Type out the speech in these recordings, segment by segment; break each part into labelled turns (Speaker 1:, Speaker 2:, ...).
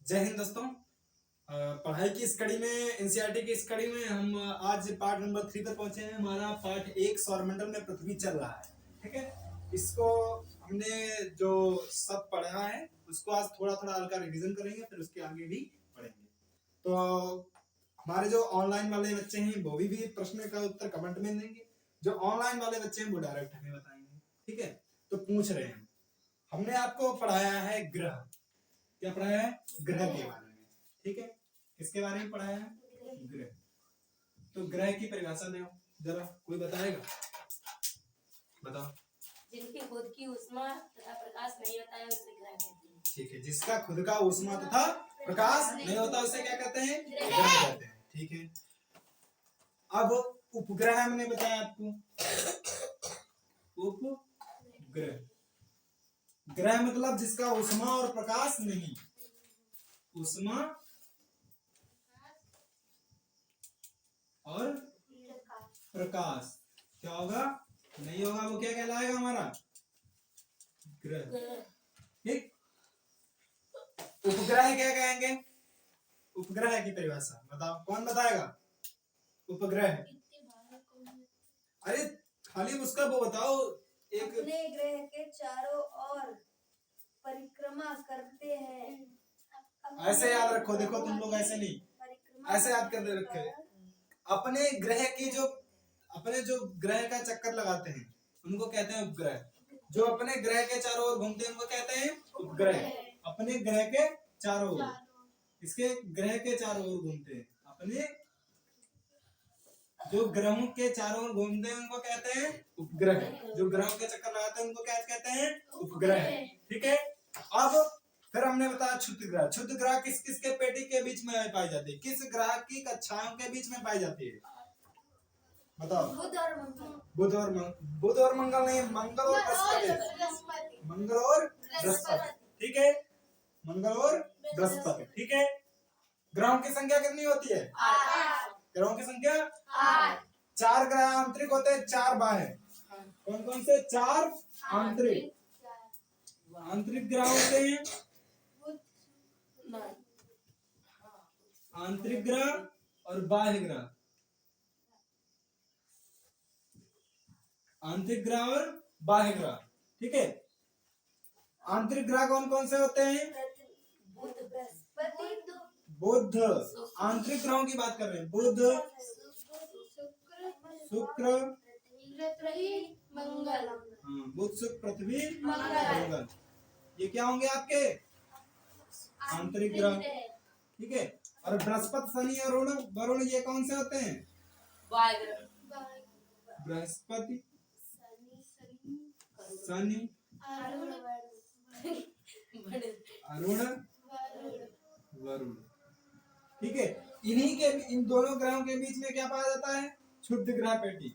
Speaker 1: जय हिंद दोस्तों। पढ़ाई की इस कड़ी में एनसीईआरटी की इस कड़ी में हम आज पार्ट नंबर 3 पर पहुंचे हैं। हमारा पार्ट 1 सौरमंडल में पृथ्वी चल रहा है। ठीक है, इसको हमने जो सब पढ़ा है उसको आज थोड़ा थोड़ा हल्का रिवीजन करेंगे, फिर उसके आगे भी पढ़ेंगे। तो हमारे जो ऑनलाइन वाले बच्चे हैं वो भी प्रश्न का उत्तर कमेंट में देंगे, जो ऑनलाइन वाले बच्चे हैं वो डायरेक्ट हमें बताएंगे। ठीक है, तो पूछ रहे हैं, हमने आपको पढ़ाया है ग्रह। क्या पढ़ाया है? ग्रह के बारे में। ठीक है, किसके बारे में पढ़ाया है? ग्रह। तो ग्रह की परिभाषा दो जरा, कोई बताएगा? बताओ।
Speaker 2: जिनकी खुद की ऊष्मा तथा प्रकाश नहीं होता है उसे ग्रह कहते हैं।
Speaker 1: ठीक है, जिसका खुद का ऊष्मा तथा प्रकाश नहीं होता उसे क्या कहते हैं? ग्रह कहते हैं। ठीक है, अब उपग्रह हमने बताया आपको। उपग्रह, ग्रह मतलब जिसका ऊष्मा और प्रकाश नहीं। ऊष्मा और प्रकाश क्या होगा? नहीं होगा, वो क्या कहलाएगा? हमारा ग्रह। ठीक, उपग्रह क्या कहेंगे? उपग्रह की परिभाषा बताओ, कौन बताएगा? उपग्रह, अरे खाली उसका वो बताओ। एक
Speaker 3: अपने ग्रह के चारों ओर परिक्रमा करते हैं।
Speaker 1: ऐसे याद रखो, देखो तुम लोग ऐसे नहीं, ऐसे याद कर रखे। अपने ग्रह की जो अपने जो ग्रह का चक्कर लगाते हैं उनको कहते हैं उपग्रह। जो अपने ग्रह के चारों ओर घूमते हैं उनको कहते हैं उपग्रह। अपने ग्रह के चारों ओर, इसके ग्रह के चारों ओर घूमते हैं, अपने जो ग्रहों के चारों ओर घूमते हैं उनको कहते हैं उपग्रह। जो ग्रहों के चक्कर लगाते हैं उनको क्या कहते हैं? उपग्रह। ठीक है, अब फिर हमने बताया क्षुद्र ग्रह। क्षुद्र ग्रह किस किस के पेटी के बीच में पाई जाती है? किस ग्रह की कक्षाओं के बीच में पाई जाती है? बताओ। बुध और मंगल नहीं, मंगल और बृहस्पति। मंगल और बृहस्पति। ठीक है, मंगल और बृहस्पति। ठीक है, ग्रहों की संख्या कितनी होती है? ग्रहों की संख्या 4 ग्रह आंतरिक होते हैं, 4 बाह्य। कौन कौन से? 4 आंतरिक। आंतरिक ग्रह होते हैं आंतरिक ग्रह और बाह्य ग्रह। आंतरिक ग्रह और बाह्य ग्रह। ठीक है, आंतरिक ग्रह कौन कौन से होते हैं? बुध। आंतरिक ग्रहों की बात कर रहे हैं। बुध, शुक्र,
Speaker 3: मंगल।
Speaker 1: बुध, शुक्र, पृथ्वी, मंगल। ये क्या होंगे आपके? आंतरिक ग्रह। ठीक है, और बृहस्पति, शनि और वरुण ये कौन से होते हैं? बृहस्पति, शनि, अरुण, वरुण। ठीक है, इन्हीं के इन दोनों ग्रहों के बीच में क्या पाया जाता है? क्षुद्र ग्रह पेटी।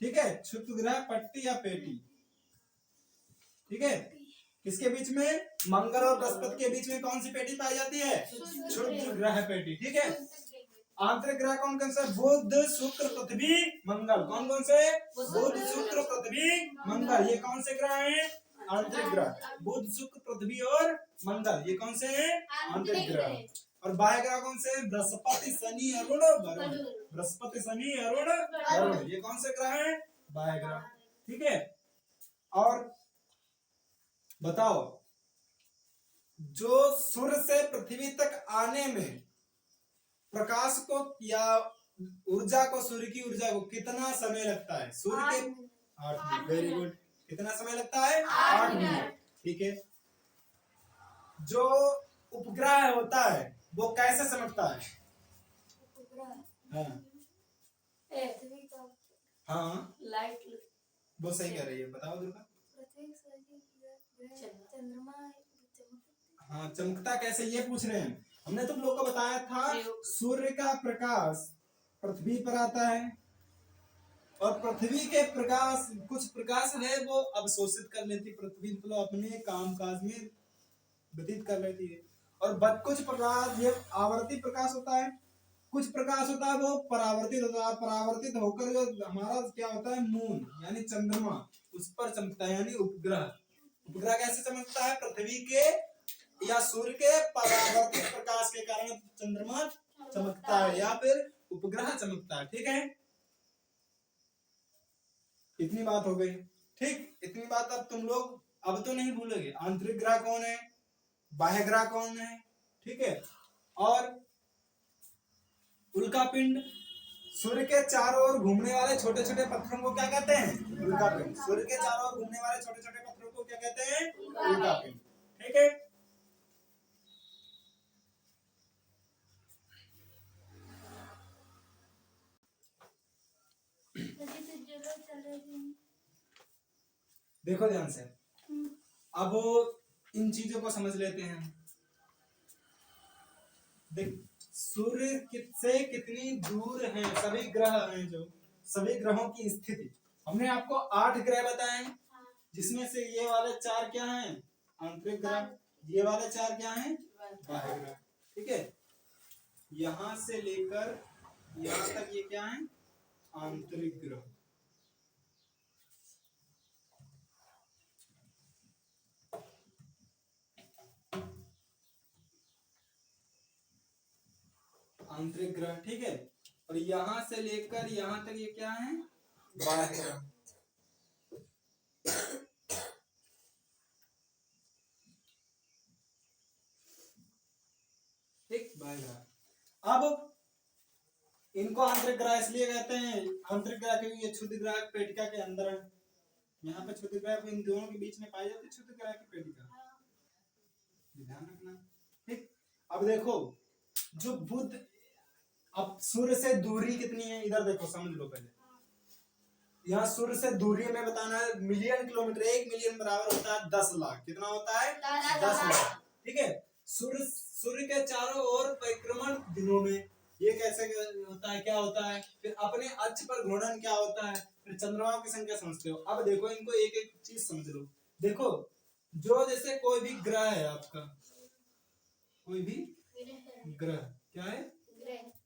Speaker 1: ठीक है, क्षुद्र ग्रह पट्टी या पेटी। ठीक है, किसके बीच में? मंगल और बृहस्पति के बीच में कौन सी पेटी पाई जाती है? क्षुद्र ग्रह पेटी। ठीक है, आंतरिक ग्रह कौन कौन से? बुध, शुक्र, पृथ्वी, मंगल। कौन कौन से? बुध, शुक्र, पृथ्वी, मंगल। ये कौन से ग्रह हैं? आंतरिक ग्रह। बुध, शुक्र, पृथ्वी और मंगल, ये कौन से हैं? आंतरिक ग्रह। और बाह्य ग्रह कौन से? बृहस्पति, शनि, अरुण, वरुण। बृहस्पति, शनि, अरुण, वरुण, ये कौन से ग्रह हैं? बाह्य ग्रह। ठीक है, और बताओ, जो सूर्य से पृथ्वी तक आने में प्रकाश को या ऊर्जा को, सूर्य की ऊर्जा को कितना समय लगता है? सूर्य के 8 मिनट। Very good. कितना समय लगता है? 8 मिनट। ठीक है, जो उपग्रह होता है वो कैसे चमकता है? हाँ,
Speaker 2: लाइट
Speaker 1: वो सही कह रही है, बताओ दुर्गा।
Speaker 3: चंद्रमा।
Speaker 1: हाँ, चमकता कैसे ये पूछ रहे हैं। हमने तुम लोग को बताया था सूर्य का प्रकाश पृथ्वी पर आता है और पृथ्वी के प्रकाश, कुछ प्रकाश है वो अवशोषित कर लेती पृथ्वी, मतलब अपने काम काज में व्यतीत कर लेती है। और कुछ प्रकाश ये आवर्ती प्रकाश होता है, कुछ प्रकाश होता है वो परावर्तित होता है। परावर्तित होकर जो हमारा क्या होता है? मून यानी चंद्रमा, उस पर चमकता है, यानी उपग्रह। उपग्रह कैसे चमकता है? पृथ्वी के या सूर्य के परावर्तित प्रकाश के कारण चंद्रमा चमकता है या फिर उपग्रह चमकता है। ठीक है, इतनी बात हो गई। ठीक, इतनी बात अब तुम लोग अब तो नहीं भूलोगे। आंतरिक ग्रह कौन है, बाह्य ग्रह कौन है, ठीक है। और उल्कापिंड, सूर्य के चारों ओर घूमने वाले छोटे छोटे पत्थरों को क्या कहते हैं, उल्कापिंड। सूर्य के चारों ओर घूमने वाले छोटे छोटे पत्थरों को क्या कहते हैं, उल्कापिंड। ठीक है, देखो ध्यान से, अब इन चीजों को समझ लेते हैं। देख, सूर्य से कितनी दूर है सभी ग्रह हैं, जो सभी ग्रहों की स्थिति हमने आपको 8 ग्रह बताए, जिसमें से ये वाले 4 क्या हैं, आंतरिक ग्रह। ये वाले 4 क्या हैं, बाह्य ग्रह। ठीक है, यहां से लेकर यहां तक ये क्या है, आंतरिक ग्रह। आंतरिक ग्रह। ठीक है, और यहां से लेकर यहां तक ये क्या है, बाह्य ग्रह। ठीक, बाह्य ग्रह। अब इनको आंतरिक ग्रह इसलिए कहते हैं, आंतरिक ग्रह क्योंकि ये क्षुद्र ग्रह पेटिका के अंदर है। यहाँ पे क्षुद्र ग्रह इन दोनों के बीच में पाई जाती है क्षुद्र ग्रह की पेटिका, ध्यान रखना। ठीक, अब देखो जो बुध, अब सूर्य से दूरी कितनी है, इधर देखो समझ लो पहले। यहाँ सूर्य से दूरी में बताना है, मिलियन किलोमीटर। 1 मिलियन बराबर होता है 10 लाख। कितना होता है, 10 लाख। ठीक है, सूर्य के चारों ओर परिक्रमण दिनों में ये कैसे होता है, क्या होता है, फिर अपने अक्ष पर घूर्णन क्या होता है, फिर चंद्रमाओं की संख्या समझते हो। अब देखो इनको एक एक चीज समझ लो। देखो जो जैसे कोई भी ग्रह है आपका, कोई भी ग्रह क्या है,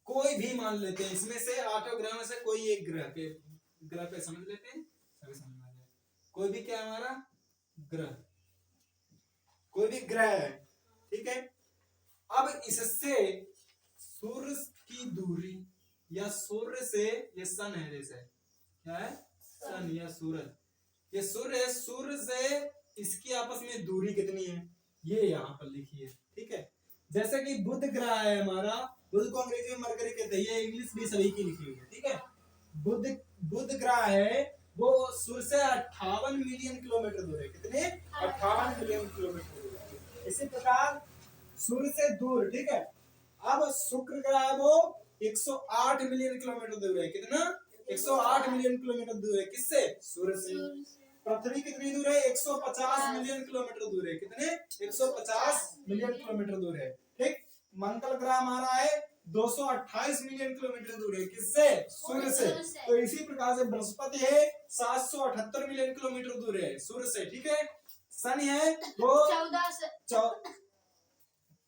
Speaker 1: कोई भी मान लेते हैं, इसमें से 8 ग्रह में से कोई एक ग्रह पे समझ लेते हैं, सभी समझ में आ जाए। कोई भी क्या हमारा ग्रह, कोई भी ग्रह है। ठीक है, अब इससे सूर्य की दूरी या सूर्य से, ये सन है, जैसे क्या है, सन या सूरज, ये सूर्य है, सूर्य से इसकी आपस में दूरी कितनी है, ये यहाँ पर लिखी है। ठीक है, जैसे कि बुध ग्रह है हमारा, बुध को अंग्रेजी में मरकरी कहते हैं, ये इंग्लिश भी सभी की लिखी हुई है। ठीक है, बुध ग्रह है, वो सूर्य से 58 मिलियन किलोमीटर दूर है। कितने, 58 मिलियन किलोमीटर दूर है। इसी प्रकार सूर्य से दूर, ठीक है, अब शुक्र ग्रह वो 108 मिलियन किलोमीटर दूर है। कितना, 108 मिलियन किलोमीटर दूर है, किससे, सूर्य से। पृथ्वी कितनी दूर है, 150 मिलियन किलोमीटर दूर है। कितने, 150 मिलियन किलोमीटर दूर है। ठीक, मंगल ग्रह हमारा है 228 मिलियन किलोमीटर दूर है, किससे, सूर्य से। तो इसी प्रकार से बृहस्पति है 778 मिलियन किलोमीटर दूर है, सूर्य से। ठीक है, शनि है वो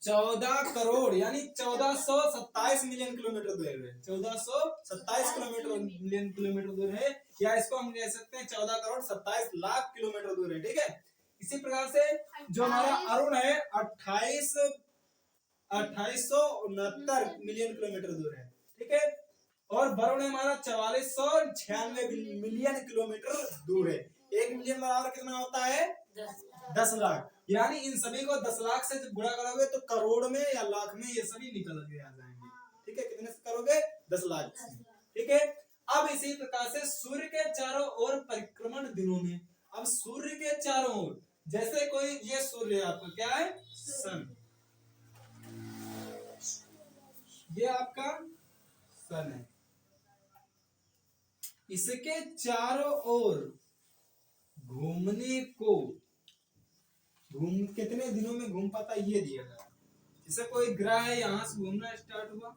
Speaker 1: 14 करोड़ यानी 1427 मिलियन किलोमीटर दूर है, 1427 मिलियन किलोमीटर दूर है, या इसको हम कह सकते हैं 14 करोड़ 27 लाख किलोमीटर दूर है। ठीक है, इसी प्रकार से जो हमारा अरुण है 2869 मिलियन किलोमीटर दूर है। ठीक है, और वरुण हमारा 4496 मिलियन किलोमीटर दूर है। 1 मिलियन बराबर कितना होता है, 10 लाख। यानी इन सभी को 10 लाख से जब गुणा करोगे तो करोड़ में या लाख में ये सभी निकल के आ जाएंगे। ठीक है, कितने से करोगे, 10 लाख से। ठीक है, अब इसी प्रकार से सूर्य के चारों ओर परिक्रमण दिनों में, अब सूर्य के चारों ओर, जैसे कोई ये सूर्य आपका क्या है, सन, ये आपका सन है, इसके चारों ओर घूमने को कितने दिनों में घूम पाता ये दिया गया। जैसे कोई ग्रह है, यहाँ से घूमना स्टार्ट हुआ,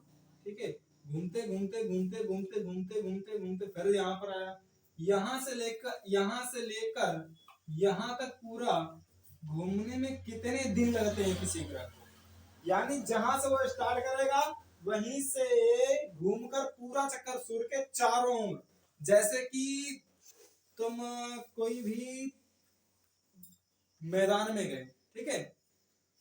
Speaker 1: ठीक है, घूमते घूमते घूमते घूमते घूमते घूमते घूमते फिर यहाँ पर आया, यहाँ से लेकर यहाँ तक पूरा घूमने में कितने दिन लगते हैं किसी ग्रह को। यानी जहां से वो स्टार्ट करेगा वहीं से घूमकर पूरा चक्कर सूर्य के चारों ओर, जैसे कि तुम कोई भी मैदान में गए, ठीक है,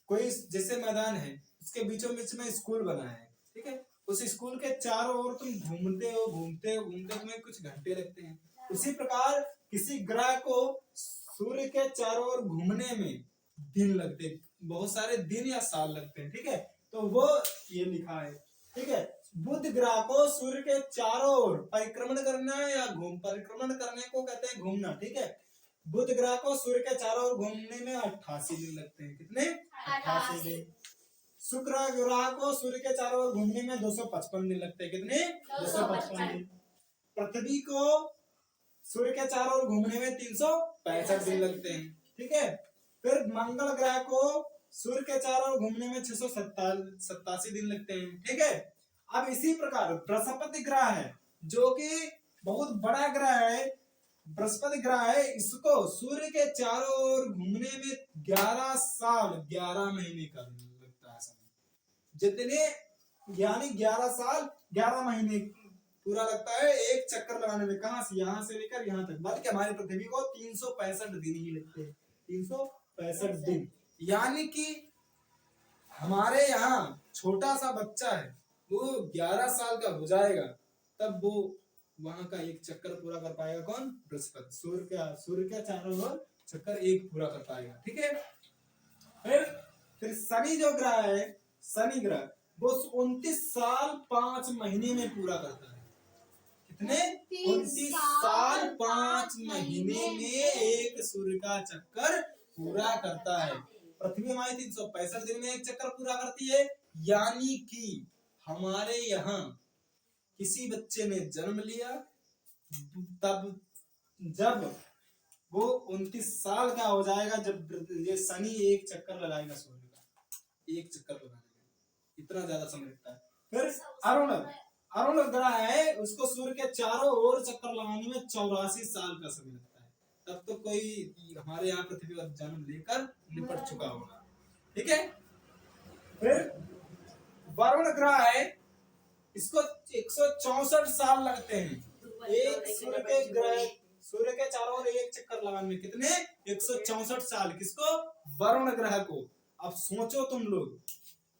Speaker 1: कोई जैसे मैदान है, उसके बीचों बीच में स्कूल बना है, ठीक है, उस स्कूल के चारों ओर तुम घूमते हो घूमते हो घूमते, तुम्हें कुछ घंटे लगते हैं। उसी प्रकार किसी ग्रह को सूर्य के चारों ओर घूमने में दिन लगते हैं, बहुत सारे दिन या साल लगते हैं, ठीक है। तो वो ये लिखा है, ठीक है। बुध ग्रह को सूर्य के चारों ओर परिक्रमण करना या परिक्रमण करने को कहते हैं घूमना, ठीक है। बुध ग्रह को सूर्य के चारों ओर घूमने में 88 दिन लगते हैं। कितने? 88 दिन। शुक्र ग्रह को सूर्य के चारों ओर घूमने में 255 दिन लगते हैं। कितने? 255 दिन। पृथ्वी को सूर्य के चारों ओर घूमने में 365 दिन लगते हैं, ठीक है। फिर मंगल ग्रह को सूर्य के चारों ओर घूमने में 687 दिन लगते हैं, ठीक है। अब इसी प्रकार बृहस्पति ग्रह है, जो कि बहुत बड़ा ग्रह है, बृहस्पति ग्रह है, इसको सूर्य के चारों ओर घूमने में 11 साल 11 महीने का लगता है समय। जितने यानी 11 साल 11 महीने पूरा लगता है एक चक्कर लगाने में, कहां से, यहां से लेकर यहां तक। बल्कि हमारी पृथ्वी को 365 दिन ही लगते हैं, 365 दिन। यानी कि हमारे यहाँ छोटा सा बच्चा है, वो 11 साल का हो जाएगा, तब वो वहां का एक चक्कर पूरा कर पाएगा। कौन? बृहस्पति। सूर्य के चारों ओर चक्कर एक पूरा कर पाएगा, ठीक है। फिर शनि जो ग्रह है, शनि ग्रह वो 29 साल 5 महीने में पूरा करता है। कितने? 29 साल 5 महीने में एक सूर्य का चक्कर पूरा करता है। पृथ्वी हमारी 365 दिन में एक चक्कर पूरा करती है। यानी कि हमारे यहाँ किसी बच्चे ने जन्म लिया, तब जब वो 29 साल का हो जाएगा, जब ये शनि एक चक्कर लगाएगा सूर्य का, एक चक्कर लगाएगा, इतना ज्यादा समय लगता है। फिर अरुण ग्रह है, उसको सूर्य के चारों ओर चक्कर लगाने में 84 साल का समय लगता है। तब तो कोई हमारे यहाँ पृथ्वी पर जन्म लेकर निपट चुका होगा, ठीक है। फिर वरुण ग्रह है, इसको 164 साल लगते हैं एक सूर्य के चारों ओर एक चक्कर लगाने में। कितने? 164 साल। किसको? वरुण ग्रह को। अब सोचो तुम लोग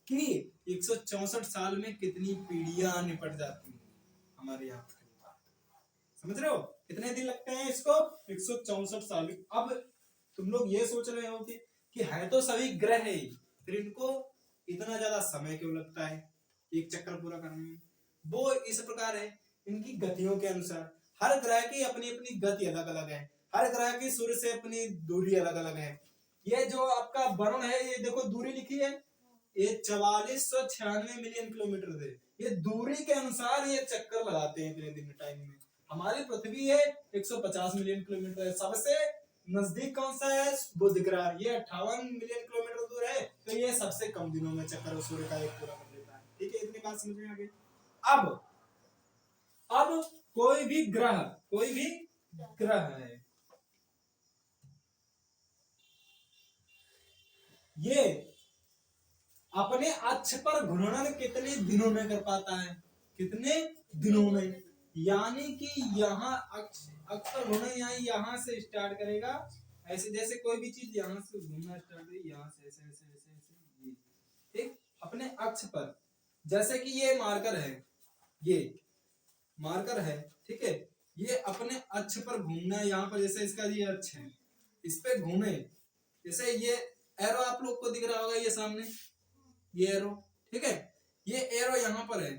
Speaker 1: कि 164 साल में कितनी पीढ़ियां निपट जाती हैं हमारे यहाँ। समझ रहे हो कितने दिन लगते हैं इसको? 164 साल। अब तुम लोग ये सोच रहे हो कि है तो सभी ग्रह है, फिर इनको इतना ज्यादा समय क्यों लगता है एक चक्कर पूरा करने में? वो इस प्रकार है, इनकी गतियों के अनुसार। हर ग्रह की अपनी अपनी गति अलग अलग है, हर ग्रह की सूर्य से अपनी दूरी अलग अलग है। ये जो आपका वरुण है, ये देखो दूरी लिखी है, ये 4496 मिलियन किलोमीटर है। ये दूरी के अनुसार ये चक्कर लगाते हैं इतने दिन टाइम में। हमारी पृथ्वी है 150 मिलियन किलोमीटर है। सबसे नजदीक कौन सा है? बुध ग्रह, ये 58 मिलियन किलोमीटर दूर है, तो ये सबसे कम दिनों में चक्कर सूर्य का एक पूरा कर देता है, ठीक है। इतनी बात समझ में आ गई। अब कोई भी ग्रह है, ये अपने अक्ष पर घूर्णन कितने दिनों में कर पाता है? कितने दिनों में? यानी कि यहाँ अक्ष पर घूर्णन यहाँ से स्टार्ट करेगा, ऐसे जैसे कोई भी चीज यहाँ से घूमना स्टार्ट है, यहाँ से ऐसे ऐसे ऐसे ऐसे, ठीक, अपने अक्ष पर। जैसे कि ये मार्कर है, ये मार्कर है, ठीक है, ये अपने अक्ष पर घूमना है। यहाँ पर जैसे इसका ये अक्ष है, इस पे घूमे, जैसे ये एरो आप लोग को दिख रहा होगा, ये सामने ये एरो, ठीक है, ये एरो यहाँ पर है,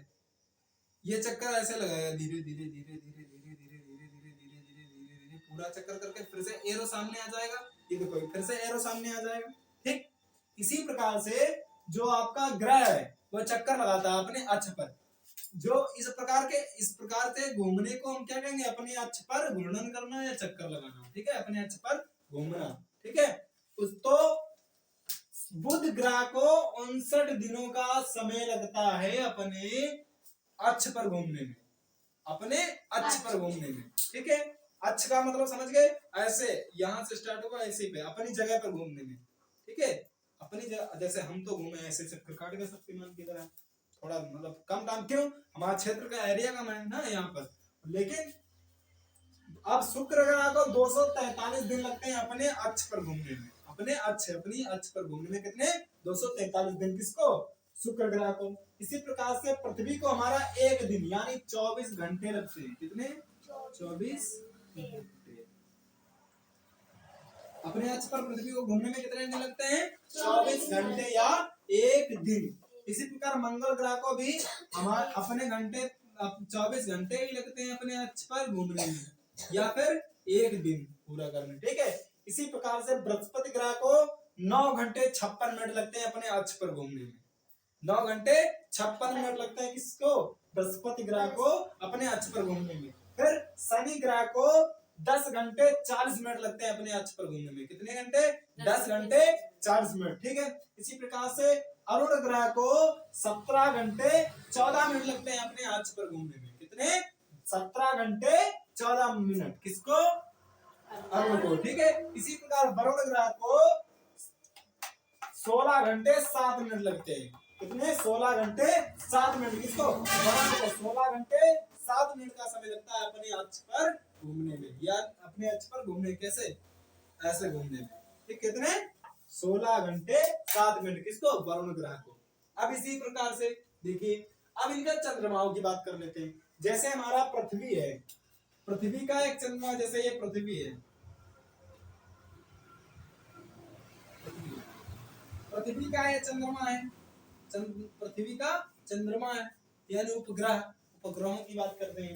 Speaker 1: ये चक्कर ऐसे लगाएगा धीरे धीरे धीरे धीरे धीरे धीरे धीरे धीरे धीरे धीरे धीरे धीरे पूरा चक्कर करके फिर से एरो सामने आ जाएगा। ये देखो फिर से एरो सामने आ जाएगा, ठीक। इसी प्रकार से जो आपका ग्रह है वो चक्कर लगाता है अपने अक्ष पर। जो इस प्रकार से घूमने को हम क्या कहेंगे? अपने अक्ष पर घूर्णन करना या चक्कर लगाना, ठीक है, अपने अक्ष पर घूमना, ठीक है। तो बुध ग्रह को 59 दिनों का समय लगता है अपने अक्ष पर घूमने में, अपने अक्ष पर घूमने में, ठीक है। अक्ष का मतलब समझ गए? ऐसे यहाँ से स्टार्ट होगा, ऐसे पे अपनी जगह पर घूमने में, ठीक है। अपनी जगह, जैसे हम तो घूमे ऐसे चक्कर काट के शक्तिमान की तरह, थोड़ा मतलब कम टाइम, क्यों? हमारा क्षेत्र का एरिया कम है ना यहाँ पर। लेकिन अब शुक्र ग्रह को 243 दिन लगते हैं अपने अक्ष पर घूमने में, अपने अपनी अक्ष पर घूमने में कितने 243 दिन किसको शुक्र ग्रह को। इसी प्रकार से पृथ्वी को हमारा एक दिन यानी 24 घंटे लगते हैं। कितने 24 घंटे। अपने अक्ष पर पृथ्वी को घूमने में कितने दिन लगते हैं 24 घंटे या एक दिन। इसी प्रकार मंगल ग्रह को भी हमारे अपने घंटे 24 घंटे ही लगते हैं अपने अक्ष पर घूमने में या फिर एक दिन पूरा करने। ठीक है। इसी प्रकार से बृहस्पति ग्रह को 9 घंटे 56 मिनट लगते हैं अपने अक्ष पर घूमने में। 9 घंटे 56 मिनट लगते हैं किसको बृहस्पति ग्रह को अपने अक्ष पर घूमने में। फिर शनि ग्रह को 10 घंटे 40 मिनट लगते हैं अपने अक्ष पर घूमने में। कितने घंटे 10 घंटे 40 मिनट। ठीक है। इसी प्रकार से अरुण ग्रह को 17 घंटे 14 मिनट लगते हैं अपने अक्ष पर घूमने में। कितने 17 घंटे 14 मिनट किसको अरुण को। ठीक है। इसी प्रकार वरुण ग्रह को 16 घंटे 7 मिनट लगते हैं। कितने 16 घंटे 7 मिनट किसको वरुण को 16 घंटे 7 मिनट का समय लगता है अपने अक्ष पर घूमने में या अपने अक्ष पर घूमने कैसे ऐसे घूमने में। ठीक कितने 16 घंटे 7 मिनट किसको वरुण ग्रह को। अब इसी प्रकार से देखिए अब इनका चंद्रमाओं की बात कर लेते हैं। जैसे हमारा पृथ्वी है, पृथ्वी का एक चंद्रमा जैसे ये पृथ्वी है, पृथ्वी का ये चंद्रमा है, पृथ्वी का चंद्रमा है यानी उपग्रह। उपग्रहों की बात करते हैं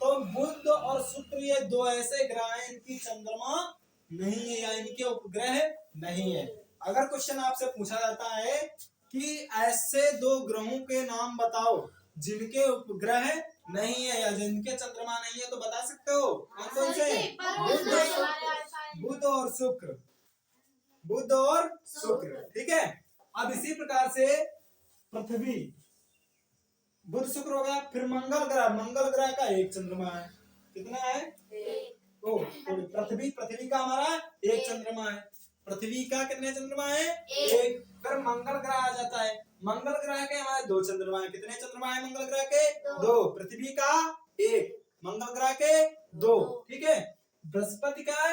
Speaker 1: तो बुध और शुक्र ये दो ऐसे ग्रह हैं इनकी चंद्रमा नहीं है या इनके उपग्रह नहीं है। अगर क्वेश्चन आपसे पूछा जाता है कि ऐसे दो ग्रहों के नाम बताओ जिनके उपग्रह नहीं है या जिनके चंद्रमा नहीं है तो बता सकते हो कौन कौन से बुध और शुक्र, बुध और शुक्र। ठीक है। अब इसी प्रकार से पृथ्वी बुध शुक्र हो गया। फिर मंगल ग्रह का एक चंद्रमा है। कितना है पृथ्वी का हमारा एक चंद्रमा है। पृथ्वी का कितने चंद्रमा है एक। फिर मंगल ग्रह आ जाता है। मंगल ग्रह के हमारे 2 चंद्रमा है। कितने चंद्रमा है मंगल ग्रह के 2। पृथ्वी का 1 मंगल ग्रह के 2। ठीक है। बृहस्पति का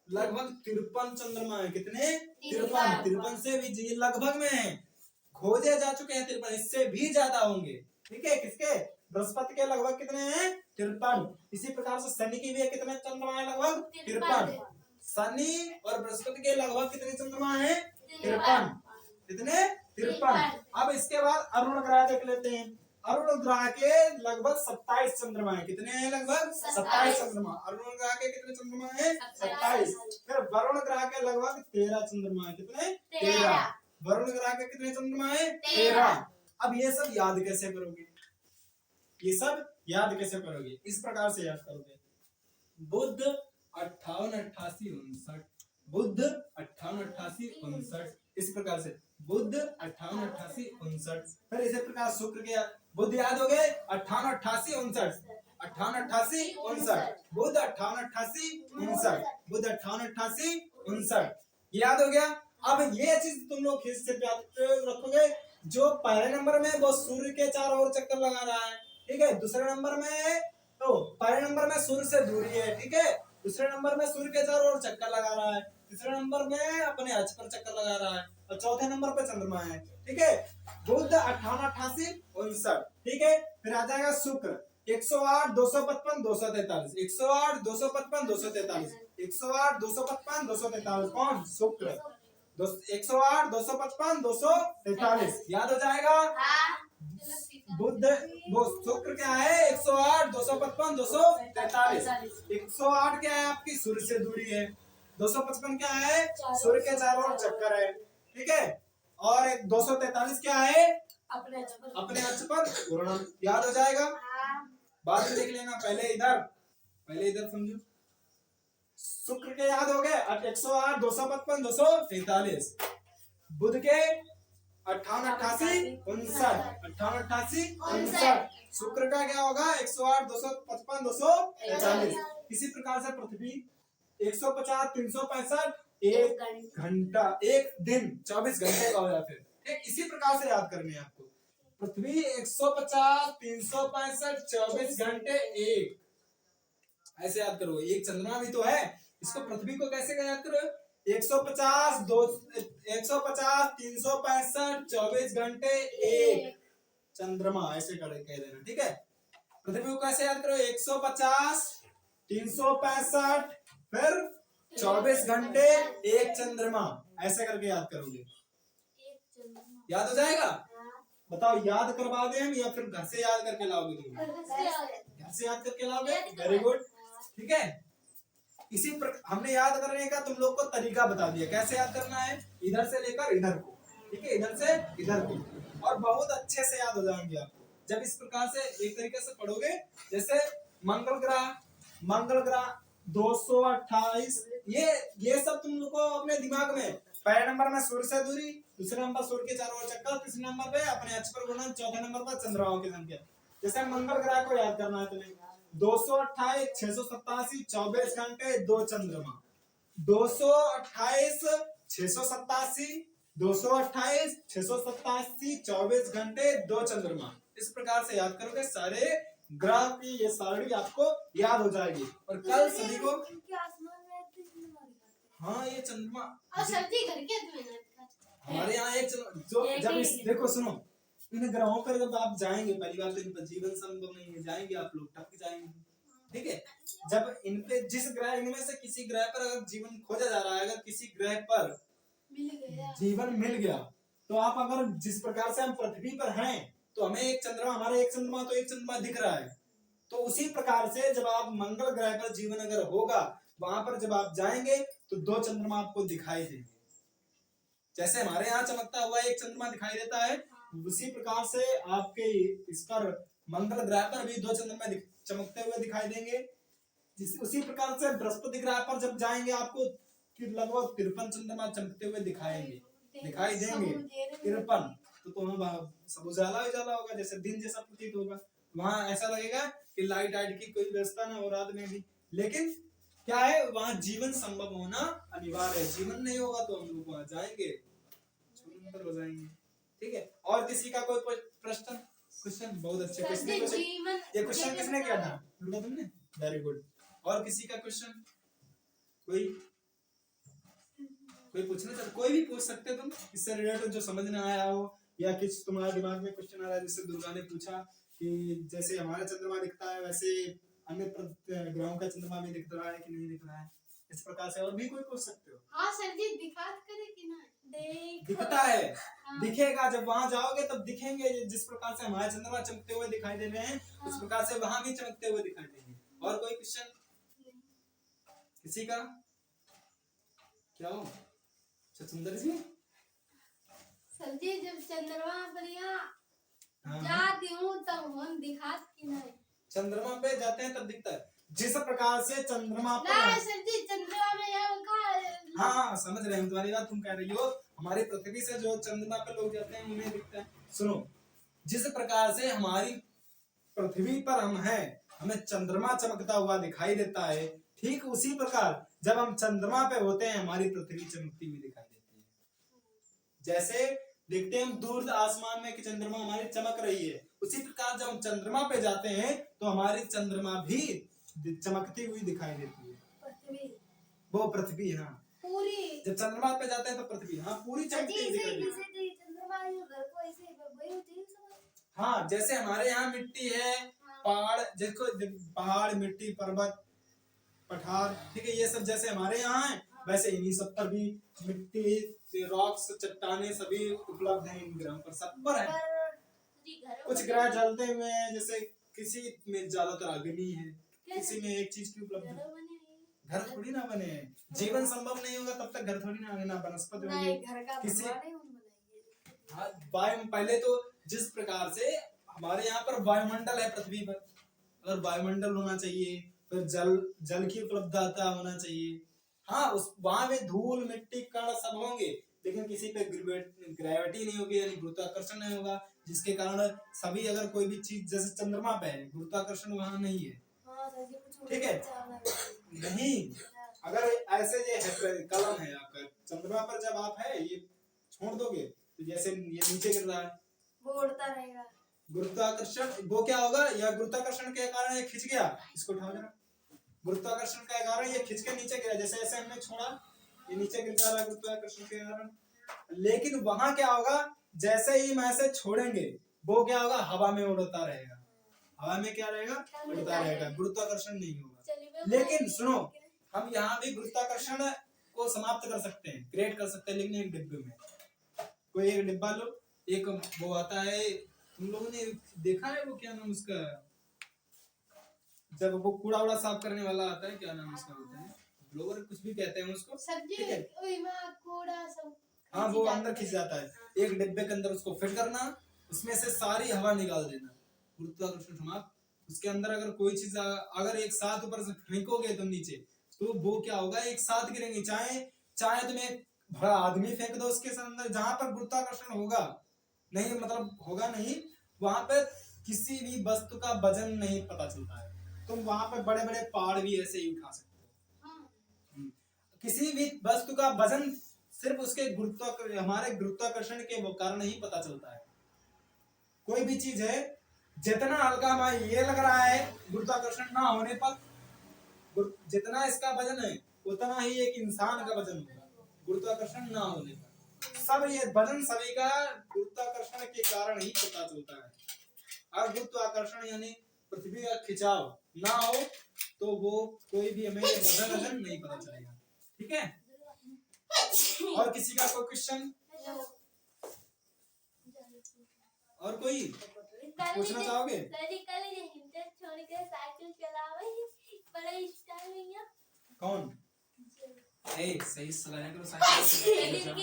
Speaker 1: लगभग 53 चंद्रमा है। कितने 53 से भी लगभग में है, खोजे जा चुके हैं 53, इससे भी ज्यादा होंगे। ठीक है। किसके बृहस्पति के लगभग कितने हैं 53। इसी प्रकार से शनि की भी कितने चंद्रमा है लगभग 53। शनि और बृहस्पति के लगभग कितने चंद्रमा है 53। कितने 53। अब इसके बाद अरुण ग्रह देख लेते हैं। अरुण ग्रह के लगभग 27 चंद्रमा है। कितने हैं लगभग 27 चंद्रमा। अरुण ग्रह के कितने चंद्रमा है 27। फिर वरुण ग्रह के लगभग 13 चंद्रमा है। कितने 13। वरुण ग्रह के कितने चंद्रमा है 13। अब ये सब याद कैसे करोगे, ये सब याद कैसे करोगे, इस प्रकार से याद करोगे। बुध 58 88 59, बुध 58 88 59, इस प्रकार से बुध 58 88 59। फिर इसी प्रकार शुक्र के बुध याद हो गए 58 88 59, 58 88 59, बुध 58 88 59, बुध 58 88 59 याद हो गया। अब ये चीज तुम लोग खींच से याद रखोगे। जो पहले नंबर में वो सूर्य के चारों ओर चक्कर लगा रहा है। ठीक है। दूसरे नंबर में तो पहले नंबर में सूर्य से दूरी है। ठीक है। दूसरे नंबर में सूर्य के चारों ओर चक्कर लगा रहा है। तीसरे नंबर में अपने अक्ष पर चक्कर लगा रहा है और चौथे नंबर पर चंद्रमा है। ठीक है। बुध 58 88 59। ठीक है। फिर आ जाएगा शुक्र 108 255 243, 108 255 243, 108 255 243। कौन शुक्र 108 255 243 याद हो जाएगा। बुध वो शुक्र क्या है 108 255 243। 108 क्या है आपकी सूर्य से दूरी है। 255 क्या है सूर्य के चारों ओर चक्कर है। ठीक है। और 243 क्या है
Speaker 2: अपने
Speaker 1: अक्ष पर घूर्णन। याद हो जाएगा। बाद में देख लेना, पहले इधर समझो। शुक्र के याद हो गए 108 255 243। बुध के 58 88 59, 58 88 59। शुक्र का क्या होगा 108 255 243। इसी प्रकार से पृथ्वी 150 365 1 घंटा 1 दिन 24 घंटे का हो जाता है। ठीक इसी प्रकार से याद करनी है आपको। पृथ्वी 150 365 24 घंटे 1 ऐसे याद करो। एक चंद्रमा भी तो है, इसको पृथ्वी को कैसे याद करो 150 दो 150 365 24 घंटे एक चंद्रमा, ऐसे कह देना। ठीक है, पृथ्वी को कैसे याद करो? 150 365 फिर 24 घंटे एक चंद्रमा, ऐसे करके याद करोगे। याद हो जाएगा? बताओ, याद करवा दें हम या फिर घर से याद करके लाओगे? तुम घर से याद करके लाओगे? Very good. ठीक है, इसी प्रकार हमने याद करने का तुम लोग को तरीका बता दिया, कैसे याद करना है, इधर से लेकर इधर को। ठीक है, इधर से इधर को, और बहुत अच्छे से याद हो जाएंगे आपको जब इस प्रकार से एक तरीके से पढ़ोगे। जैसे मंगल ग्रह 228, ये सब तुम लोग को अपने दिमाग में, पहले नंबर में सूर्य से दूरी, दूसरे नंबर सूर्य के चारों ओर चक्कर, तीसरे नंबर पे अपने अक्ष पर गुणन, चौथे नंबर पर चंद्रमाओं की संख्या। जैसे मंगल ग्रह को याद करना है तुम्हें, 228 687 24 घंटे 2 चंद्रमा, 228 687 228 687 24 घंटे 2 चंद्रमा। इस प्रकार से याद करोगे, सारे ग्रह की ये सारणी आपको याद हो जाएगी। और कल सभी को, हाँ ये चंद्रमा हमारे यहाँ एक जो जब इस देखो सुनो, इन ग्रहों पर जब आप जाएंगे, पहली बात तो इन पर जीवन संभव नहीं है, जाएंगे आप लोग टक जाएंगे। ठीक है, जब इन पे जिस ग्रह, इनमें से किसी ग्रह पर अगर जीवन खोजा जा रहा है, अगर किसी ग्रह पर जीवन मिल गया, तो आप अगर जिस प्रकार से हम पृथ्वी पर हैं, तो हमें एक चंद्रमा, हमारा एक चंद्रमा तो एक चंद्रमा दिख रहा है, तो उसी प्रकार से जब आप मंगल ग्रह पर जीवन अगर होगा, वहां पर जब आप जाएंगे तो 2 चंद्रमा आपको दिखाई देंगे। जैसे हमारे यहाँ चमकता हुआ एक चंद्रमा दिखाई देता है, उसी प्रकार से आपके इस पर मंगल ग्रह पर भी 2 चंद्रमा चमकते हुए दिखाई देंगे। उसी प्रकार से बृहस्पति ग्रह पर जब जाएंगे, आपको लगभग 53 चंद्रमा चमकते हुए दिखाई देंगे। 53 तो तुम्हें सब उजाला होगा, जैसे दिन जैसा प्रतीत होगा। वहां ऐसा लगेगा कि लाइट की कोई व्यवस्था ना हो रात में भी, लेकिन क्या है, वहां जीवन संभव होना अनिवार्य है। जीवन नहीं होगा तो हम लोग वहां जाएंगे, छूमंतर हो जाएंगे। ठीक है, और किसी का कोई प्रश्न? क्वेश्चन बहुत अच्छे क्वेश्चन, ये क्वेश्चन किसने किया था? दुर्गा तुमने? Very good. और किसी का क्वेश्चन? कोई पूछना चाहते, कोई भी पूछ सकते तुम, इससे रिलेटेड जो समझ में आया हो, या कुछ तुम्हारे दिमाग में क्वेश्चन आ रहा है, जिससे दुर्गा ने पूछा कि जैसे हमारा चंद्रमा दिखता है वैसे अन्य ग्रहों का चंद्रमा भी दिख रहा है कि नहीं दिख रहा है, इस प्रकार से और भी कोई पूछ सकते हो।
Speaker 4: हाँ सर जी, दिखा करे कि ना
Speaker 1: दिखता है, दिखेगा, जब वहां जाओगे तब दिखेंगे। जिस प्रकार से हमारे चंद्रमा चमकते हुए दिखाई दे रहे हैं, उस प्रकार से वहां भी चमकते हुए दिखाई देंगे। और कोई क्वेश्चन किसी का? क्या हो सुंदर जी?
Speaker 4: सर जी, जब चंद्रमा पर यहाँ जाती हूँ तब हम दिखात कि नहीं?
Speaker 1: चंद्रमा पे जाते हैं तब दिखता है। जिस प्रकार से चंद्रमा पर,
Speaker 4: नहीं सर जी, चंद्रमा में यहाँ
Speaker 1: हाँ समझ रहे हैं तुम्हारी बात, तुम कह रही हो हमारी पृथ्वी से जो चंद्रमा पे लोग जाते हैं उन्हें दिखता है। सुनो, जिस प्रकार से हमारी पृथ्वी पर हम हैं, हमें चंद्रमा चमकता हुआ दिखाई देता है, ठीक उसी प्रकार जब हम चंद्रमा पे होते हैं, हमारी पृथ्वी चमकती हुई दिखाई देती है। जैसे देखते हैं हम दूर आसमान में कि चंद्रमा हमारी चमक रही है, उसी प्रकार जब हम चंद्रमा पे जाते हैं तो हमारी चंद्रमा भी चमकती हुई दिखाई देती है। वो पृथ्वी, हाँ
Speaker 4: पूरी,
Speaker 1: जब चंद्रमा पे जाते हैं तो पृथ्वी, हाँ पूरी चमकती हुई दिखाई देती है। हाँ, जैसे हमारे यहाँ मिट्टी है, पहाड़, देखो पहाड़, मिट्टी, पर्वत, पठार, ठीक है, ये सब जैसे हमारे यहाँ है, वैसे इन्हीं सब पर भी मिट्टी, रॉक्स, चट्टाने सभी उपलब्ध हैं इन ग्रहों पर, सब पर है। कुछ ग्रह जलते हुए हैं, जैसे किसी में ज्यादातर अग्नि है, किसी में एक चीज की उपलब्ध है। घर थोड़ी ना बने हैं, जीवन संभव नहीं होगा तब तक घर थोड़ी ना ना वनस्पति होगी किसी। हाँ, वायु, पहले तो जिस प्रकार से हमारे यहाँ पर वायुमंडल है पृथ्वी पर, अगर वायुमंडल होना चाहिए फिर जल की उपलब्धता होना चाहिए। हाँ, उस वहां में धूल, मिट्टी, कण सब होंगे, लेकिन किसी पे ग्रेविटी नहीं होगी, यानी गुरुत्वाकर्षण नहीं होगा, जिसके कारण सभी, अगर कोई भी चीज जैसे चंद्रमा पे है, गुरुत्वाकर्षण वहां नहीं है। ठीक है, नहीं, अगर ऐसे ये कलम है आपका चंद्रमा पर, जब आप है ये छोड़ दोगे तो जैसे ये नीचे गिर रहा है,
Speaker 3: वो उड़ता रहेगा।
Speaker 1: गुरुत्वाकर्षण, वो क्या होगा, या गुरुत्वाकर्षण के कारण ये खिंच गया, इसको उठाओ जरा, गुरुत्वाकर्षण के कारण ये खिंच के नीचे गिरा, जैसे ऐसे हमने छोड़ा ये नीचे गिर जा रहा है गुरुत्वाकर्षण के कारण। लेकिन वहां क्या होगा, जैसे ही हम ऐसे छोड़ेंगे वो क्या होगा, हवा में उड़ता रहेगा। हवा में क्या रहेगा, उड़ता रहेगा, गुरुत्वाकर्षण नहीं होगा। लेकिन सुनो, हम यहाँ भी गुरुत्वाकर्षण को समाप्त कर सकते हैं, क्रिएट कर सकते हैं, लेकिन एक डिब्बे में। कोई एक डिब्बा लो, एक वो आता है, तुम लोगों ने देखा है वो क्या नाम उसका, जब वो कूड़ा उड़ा साफ करने वाला आता है, क्या नाम उसका होता है, ब्लोअर कुछ भी कहते हैं उसको,
Speaker 4: सब्जी
Speaker 1: ठीक है?
Speaker 4: कूड़ा सब
Speaker 1: हाँ, वो अंदर खिंच जाता है। एक डिब्बे के अंदर उसको फिट करना, उसमें से सारी हवा निकाल देना, गुरुत्वाकर्षण समाप्त। उसके अंदर अगर कोई चीज अगर एक साथ ऊपर से फेंकोगे तुम नीचे, तो वो क्या होगा, एक साथ गिरेंगे। चाहे तुम एक बड़ा आदमी फेंक दो उसके अंदर, जहां पर गुरुत्वाकर्षण होगा नहीं, मतलब होगा नहीं, वहां पे किसी भी वस्तु का वजन नहीं पता चलता है। तुम वहां पे बड़े बड़े पहाड़ भी ऐसे ही उठा सकते हो। किसी भी वस्तु का वजन सिर्फ उसके हमारे गुरुत्वाकर्षण के कारण ही पता चलता है। कोई भी चीज है, जितना हल्का हमें ये लग रहा है, गुरुत्वाकर्षण ना होने पर जितना इसका वजन है उतना ही एक इंसान का वजन होगा, गुरुत्वाकर्षण ना होने पर। सब ये वजन सभी का गुरुत्वाकर्षण के कारण ही पता चलता है। अगर गुरुत्वाकर्षण यानी पृथ्वी का खिंचाव ना हो तो वो कोई भी हमें वजन नहीं पता चलेगा। ठीक है, और किसी का कोई क्वेश्चन, और कोई पूछना चाहोगे? कौन? सही सलाह करो साइकिल।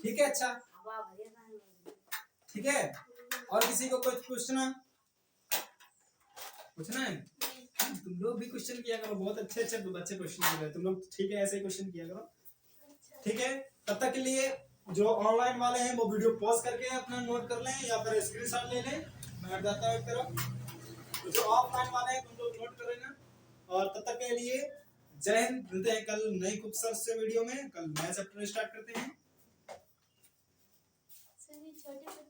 Speaker 1: ठीक है, अच्छा, ठीक है। और किसी को कुछ पूछना है? तुम लोग भी क्वेश्चन किया करो, बहुत अच्छे अच्छे बच्चे क्वेश्चन कर रहे हैं तुम लोग, ठीक है, ऐसे ही क्वेश्चन किया करो। ठीक है, तब तक के लिए जो ऑनलाइन वाले हैं वो वीडियो पॉज करके अपना नोट कर लें या फिर स्क्रीनशॉट ले लें, मैं हट जाता हूं एक तरफ। जो ऑफलाइन वाले हैं तुम लोग नोट कर लेना। और तब तक के लिए जय हिंद, मिलते हैं कल नई खूबसूरत से वीडियो में। कल नया चैप्टर स्टार्ट करते हैं।
Speaker 4: छोटे